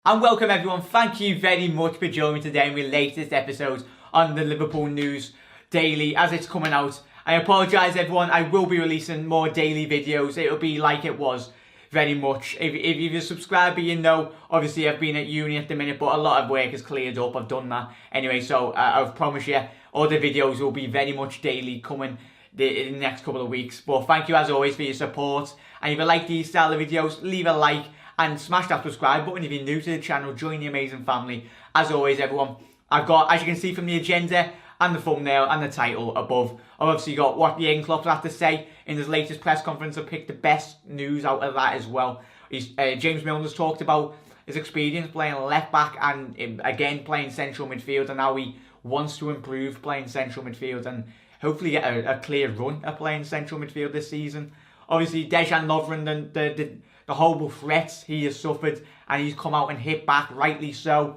And welcome everyone, thank you very much for joining me today in my latest episode on the Liverpool News Daily as it's coming out. I apologise everyone, I will be releasing more daily videos. It'll be like it was very much. If you're a subscriber, you know, obviously I've been at uni at the minute, but a lot of work has cleared up, I've done that. Anyway, so I promise you, all the videos will be very much daily coming in the next couple of weeks. But thank you as always for your support. And if you like these style of videos, leave a like and smash that subscribe button if you're new to the channel. Join the amazing family. As always, everyone, I've got, as you can see from the agenda and the thumbnail and the title above, I've obviously got what Jurgen Klopp had to say in his latest press conference. I picked the best news out of that as well. James Milner's talked about his experience playing left back and again playing central midfield, and how he wants to improve playing central midfield and hopefully get a clear run at playing central midfield this season. Obviously, Lovren, the horrible threats he has suffered, and he's come out and hit back, rightly so,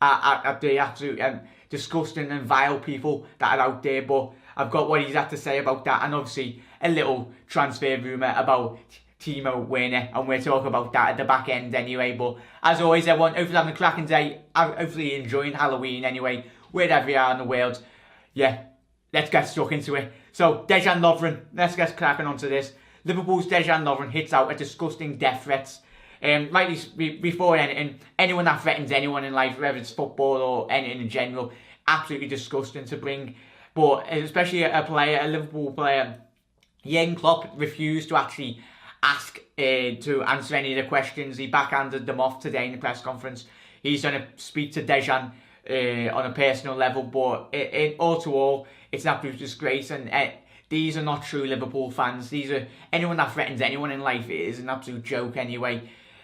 at the absolute disgusting and vile people that are out there. But I've got what he's had to say about that, and obviously a little transfer rumour about Timo, Werner, and we'll talk about that at the back end anyway. But as always, everyone, hopefully having a cracking day, hopefully enjoying Halloween anyway, wherever you are in the world. Yeah, let's get stuck into it. So, Dejan Lovren, let's get cracking onto this. Liverpool's Dejan Lovren hits out a disgusting death threats. Rightly before anything, anyone that threatens anyone in life, whether it's football or anything in general, absolutely disgusting to bring. But especially a Liverpool player, Jurgen Klopp refused to actually ask to answer any of the questions. He backhanded them off today in the press conference. He's going to speak to Dejan on a personal level, but all to all, it's an absolute disgrace. And these are not true Liverpool fans. These are anyone that threatens anyone in life is an absolute joke anyway.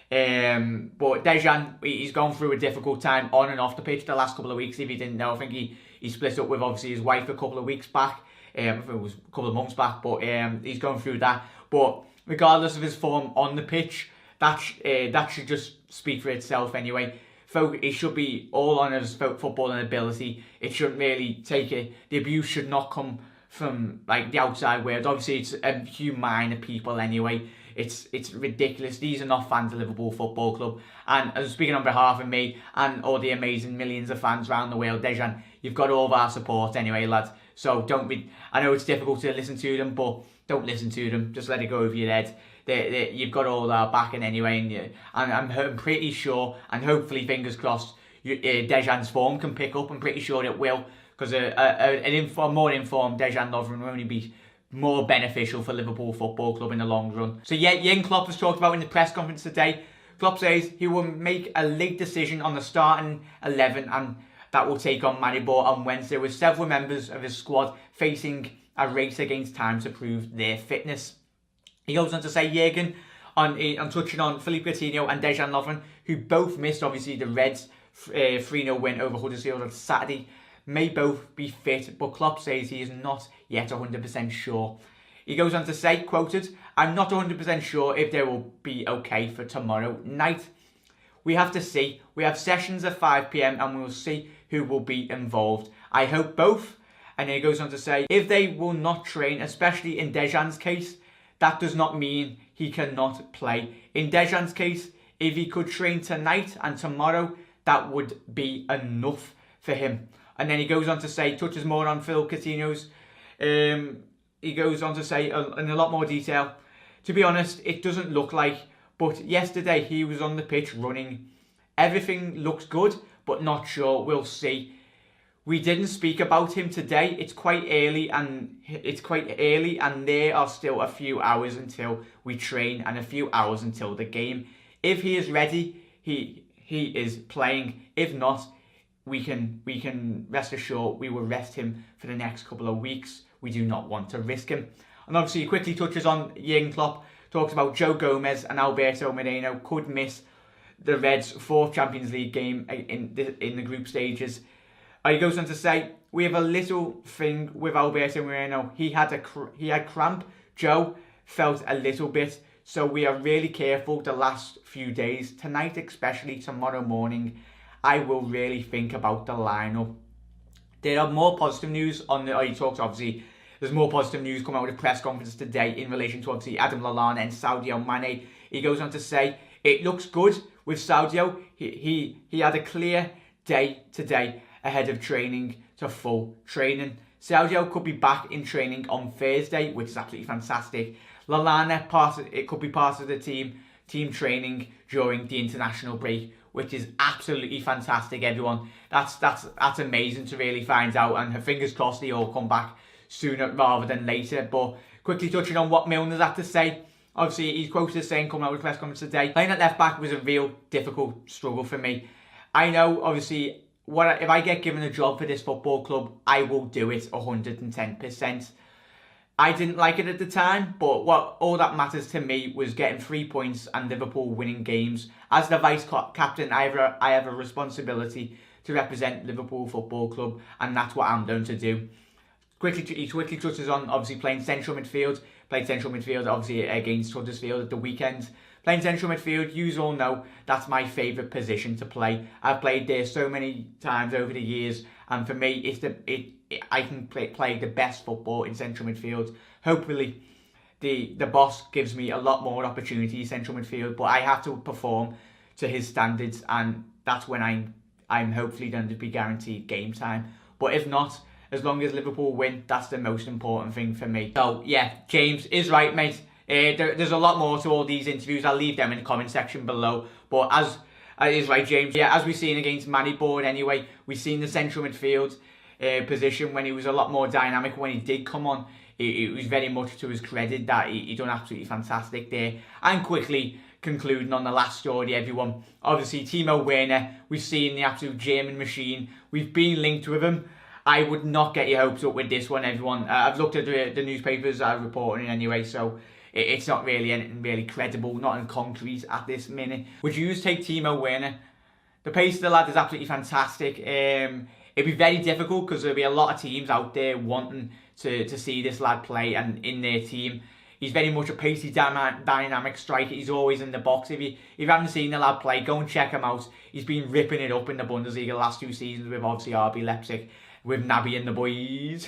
But Dejan, he's gone through a difficult time on and off the pitch the last couple of weeks. If you didn't know, I think he split up with obviously his wife a couple of weeks back. I think it was a couple of months back, but he's gone through that. But regardless of his form on the pitch, that should just speak for itself anyway. It should be all on his footballing ability. It shouldn't really take it. The abuse should not come from like the outside world. Obviously, it's a few minor people anyway. It's ridiculous. These are not fans of Liverpool Football Club. And as speaking on behalf of me and all the amazing millions of fans around the world, Dejan, you've got all of our support anyway, lads. So don't be. I know it's difficult to listen to them, but don't listen to them. Just let it go over your head. You've got all our backing anyway, and I'm pretty sure, and hopefully fingers crossed, Dejan's form can pick up. I'm pretty sure it will, because a more informed Dejan Lovren will only be more beneficial for Liverpool Football Club in the long run. So yeah, Jurgen Klopp was talked about in the press conference today. Klopp says he will make a late decision on the starting 11, and that will take on Maribor on Wednesday, with several members of his squad facing a race against time to prove their fitness. He goes on to say Jurgen, on touching on Philippe Coutinho and Dejan Lovren, who both missed obviously the Reds' 3-0 win over Huddersfield on Saturday, may both be fit, but Klopp says he is not yet 100% sure. He goes on to say, quoted, "I'm not 100% sure if they will be okay for tomorrow night. We have to see. We have sessions at 5 PM and we will see who will be involved. I hope both." And he goes on to say, if they will not train, especially in Dejan's case, that does not mean he cannot play. In Dejan's case, if he could train tonight and tomorrow, that would be enough for him. And then he goes on to say, touches more on Phil Coutinho's. He goes on to say in a lot more detail, to be honest, it doesn't look like, but yesterday he was on the pitch running. Everything looks good, but not sure. We'll see. We didn't speak about him today. It's quite early, and there are still a few hours until we train and a few hours until the game. If he is ready, he is playing. If not, we can rest assured we will rest him for the next couple of weeks. We do not want to risk him. And obviously he quickly touches on Jurgen Klopp, talks about Joe Gomez and Alberto Moreno could miss the Reds' 4th Champions League game in the group stages. He goes on to say, we have a little thing with Alberto Moreno. He had cramp. Joe felt a little bit. So we are really careful the last few days. Tonight, especially tomorrow morning, I will really think about the lineup. There are more positive news on the... he talks, obviously, there's more positive news coming out of the press conference today in relation to, obviously, Adam Lallana and Sadio Mane. He goes on to say, it looks good with Saudio, he had a clear day today ahead of training to full training. Saudio could be back in training on Thursday, which is absolutely fantastic. It could be part of the team training during the international break, which is absolutely fantastic, everyone. That's amazing to really find out, and fingers crossed they all come back sooner rather than later. But quickly touching on what Milner's had to say. Obviously, he's quoted as saying, coming out with a press conference today, playing at left back was a real difficult struggle for me. I know, obviously, if I get given a job for this football club, I will do it 110%. I didn't like it at the time, but all that matters to me was getting 3 points and Liverpool winning games. As the vice captain, I have a responsibility to represent Liverpool Football Club, and that's what I'm going to do. He quickly touches on obviously playing central midfield. Played central midfield obviously against Huddersfield at the weekend. Playing central midfield, you all know that's my favourite position to play. I've played there so many times over the years, and for me, I can play the best football in central midfield. Hopefully, the boss gives me a lot more opportunity in central midfield, but I have to perform to his standards, and that's when I'm hopefully going to be guaranteed game time. But if not, as long as Liverpool win, that's the most important thing for me. So yeah, James is right, mate. There's a lot more to all these interviews. I'll leave them in the comment section below. But as is right, James. Yeah, as we've seen against Maribor anyway, we've seen the central midfield position when he was a lot more dynamic when he did come on. It was very much to his credit that he done absolutely fantastic there. And quickly concluding on the last story, everyone. Obviously, Timo Werner, we've seen the absolute German machine. We've been linked with him. I would not get your hopes up with this one, everyone. I've looked at the newspapers are reporting anyway, so it's not really anything really credible, not in concrete at this minute. Would you take Timo Werner? The pace of the lad is absolutely fantastic. It'd be very difficult because there'll be a lot of teams out there wanting to see this lad play and in their team. He's very much a pacey, dynamic striker. He's always in the box. If you haven't seen the lad play, go and check him out. He's been ripping it up in the Bundesliga the last 2 seasons with obviously RB Leipzig, with Naby and the boys.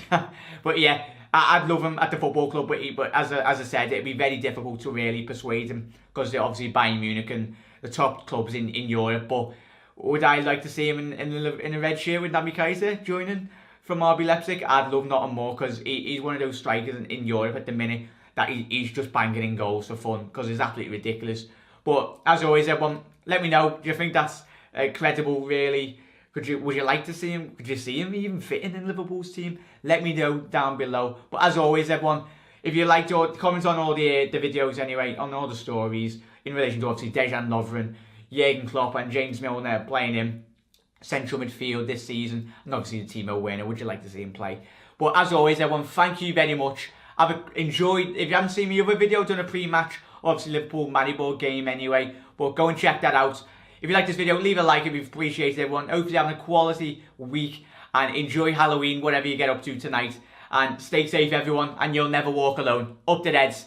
But yeah, I'd love him at the football club, but as I said, it'd be very difficult to really persuade him because they're obviously Bayern Munich and the top clubs in Europe. But would I like to see him in a red shirt with Naby Kaiser joining from RB Leipzig? I'd love nothing more because he's one of those strikers in Europe at the minute that he's just banging in goals for fun because it's absolutely ridiculous. But as always, everyone, let me know. Do you think that's credible, really? Would you like to see him? Could you see him even fitting in Liverpool's team? Let me know down below. But as always, everyone, if you liked or comment on all the videos anyway, on all the stories in relation to obviously Dejan Lovren, Jurgen Klopp and James Milner playing in central midfield this season, and obviously the Timo Werner, would you like to see him play? But as always, everyone, thank you very much. I've enjoyed. If you haven't seen my other video, I've done a pre-match, obviously Liverpool Maribor game anyway, but go and check that out. If you like this video, leave a like, it'd be appreciated, everyone. Hopefully having a quality week and enjoy Halloween, whatever you get up to tonight. And stay safe, everyone, and you'll never walk alone. Up the Reds.